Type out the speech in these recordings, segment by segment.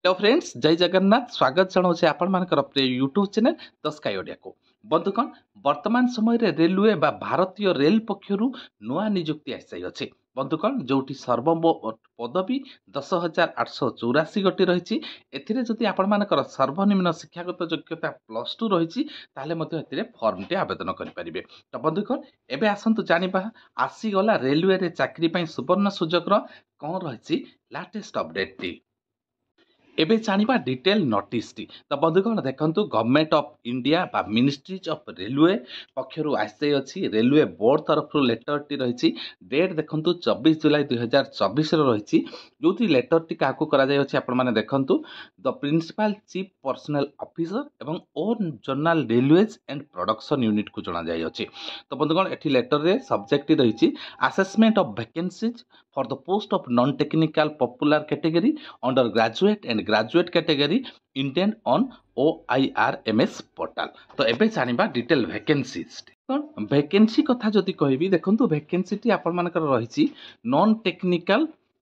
Hello friends, जय जगन्नाथ। स्वागत जनाऊे आपंकर प्रिय YouTube channel the sky Odia को। बंधुगण, वर्तमान समय रे रेलवे बा भारतीय रेल पक्षर नुआ निजुक्ति आसी। बंधुगण, जो सर्वमोट पदवी 10,884 गोटी रही। एथि आपर सर्वनिम्न शिक्षागत योग्यता +2 रही फर्म टे आवेदन करेंगे। तो बंधुगण, एवं आसतु जाना आसीगला रेलवे रे चाकरी सुवर्ण सुजोग कौन रही लाटेस्ट अपडेट टी। एबे जानिबा डिटेल नोटिस टी। तो बंधुगण देखंतु, गवर्नमेंट ऑफ इंडिया बा मिनिस्ट्रीज ऑफ रेलवे पक्षरु आसे अछि। रेलवे बोर्ड तरफ लेटर टी रही। डेट देखंतु 24 जुलाई 2024 रो रही। जोथि लेटर टी काकू करा जाय अछि आपण माने देखंतु, the principal chief personnel officer एवं all zonal railways and production unit को जना जाय अछि। तो बंधुगण, एठी लेटर रे सब्जेक्ट टी रही assessment of vacancies for the post of non technical popular category under graduate and graduate category indent on OIRMS portal. तो एबे जानिबा डिटेल वैकेंसीज। वैकेंसी कथा जदि कहबी देखंतु, वैकेंसी टी आपण मानकर रही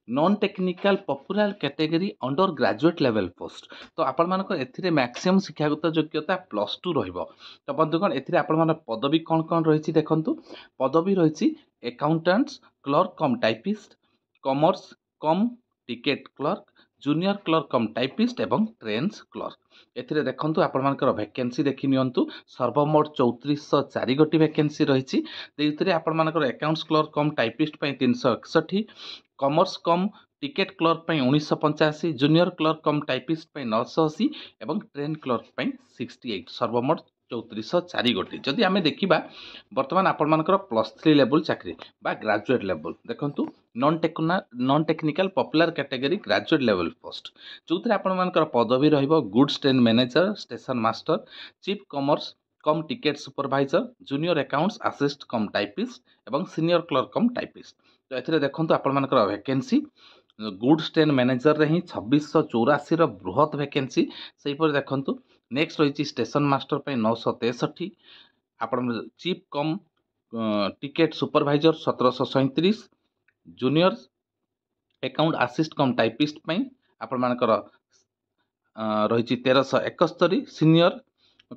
non technical popular category under graduate level post. तो आपण मानकर एथिरे मैक्सिमम शिक्षागत योग्यता +2 रहिबो। तो बंधुगण, एथिरे आपण मान पदवी कौन कौन रही देखंतु। पदवी रही accountants clerk cum typist, commerce cum ticket clerk, junior clerk cum typist एवं ट्रेन्स क्लर्क। एथिरे देखंतु आपण मानकर वैकेंसी देखि नियंतु। सर्वमोट 3404 गोटी वैकेंसी रही। एथिरे आपण मानकर अकाउंट्स क्लर्क कम टाइपिस्ट पई 361, कॉमर्स कम टिकेट क्लर्क पई 1985, जूनियर क्लर्क कम टाइपिस्ट पई 980 एवं ट्रेन क्लर्क पई 68। सर्वमोट 3404 गोटी। जदि आमे देखिबा वर्तमान आपण मानकर +3 लेवल चाकरी बा ग्रेजुएट लेवल देखंतु, non technical popular category graduate level post, जो आपण मानकर पदवी रहिबो goods train manager, station master, chief commerce cum ticket supervisor, junior accounts assist cum typist एवं सीनियर क्लर्क कम टाइपिस्ट। तो एथिरे देखंतु आपण मानकर वैकेंसी गुड्स ट्रेन मैनेजर रे ही 2684 रो बृहत वैकेंसी। सही पर देखंतु, नेक्स्ट रही स्टेशन मास्टर पे 963, आपण chief cum ticket supervisor 1737, junior account assist cum typist पई आपण मानकर रही 1371, सीनियर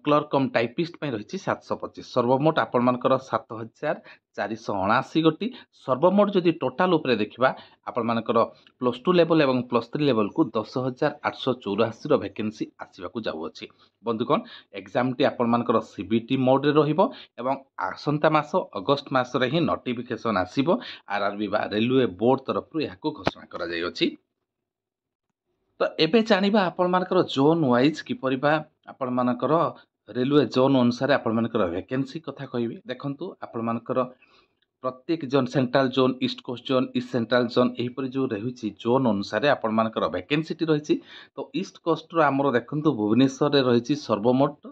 क्लर्क कम टाइपिस्ट पई रही 725। सर्वमोट आपण मानकर 7479 गोटी। सर्वमोट जदि टोटाल उपरे देखिबा आपण मानकर +2 लेवल एवं +3 लेवल को 10,884 रो वैकेंसी आसीबा को जाउ अछि। बंधुगण, एग्जाम टी आपण मानकर सीबीटी मोड रे रहिबो एवं आसंता मास अगस्त मास रे ही नोटिफिकेशन आसीबो। आरआरबी बा रेलवे बोर्ड तरफ रु याको घोषणा करा जाय अछि। तो एबे जानिबा आपण मानकर जोन वाइज किपरि बा आपण मानकर रेलवे जोन अनुसार आपण मानकर वैकेंसी कथा कहबी देखंतु। आपण मानकर प्रत्येक zone central zone, east coast zone, east central zone एहीपरि जो रहुछि जोन अनुसार आपण मानकर वैकेंसी टी रहिछि। तो ईस्ट कोस्ट रो हमरो देखंतु भुवनेश्वर रे रहिछि सर्वमोट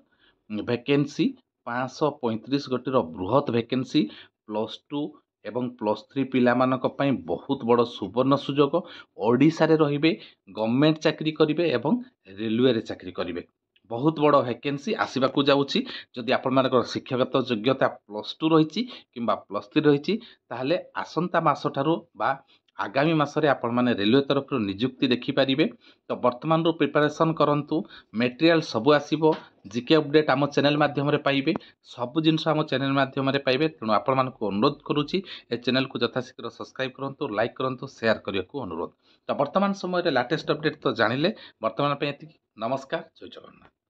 वैकेंसी 535 गोटी रो बृहत वैकेंसी। +2 एवं +3 पिला मानक पई बहुत बड़ सुवर्ण सुजोग। ओडिशा रे रहिबे, गवर्नमेंट चाकरी करिवे एवं रेलवे रे चाकरी करिवे। बहुत बड़ वैकेंसी आसीबा को जाउछि। जदि आपण मानकर शिक्षागत योग्यता +2 रहिछि किंबा +3 रहिछि, ताहले आसंता मास ठारू बा आगामी मासरे आपण माने रेलवे तरफ निजुक्ति देखि पारिबे। तो वर्तमान रो प्रिपरेशन करंतु। मटेरियल सब आसीबो। जीके अपडेट आम चैनल माध्यम रे पाइबे। सब जिनस आम चैनल माध्यम रे पाइबे। तेणु आपण मानकु अनुरोध करूछि, ए चैनल को यथाशीघ्र सब्सक्राइब करंतु, लाइक करंतु, शेयर करियकु अनुरोध। तो वर्तमान समय रे लेटेस्ट अपडेट तो जानिले। वर्तमान पे एतिकी। नमस्कार, जय जगन्नाथ।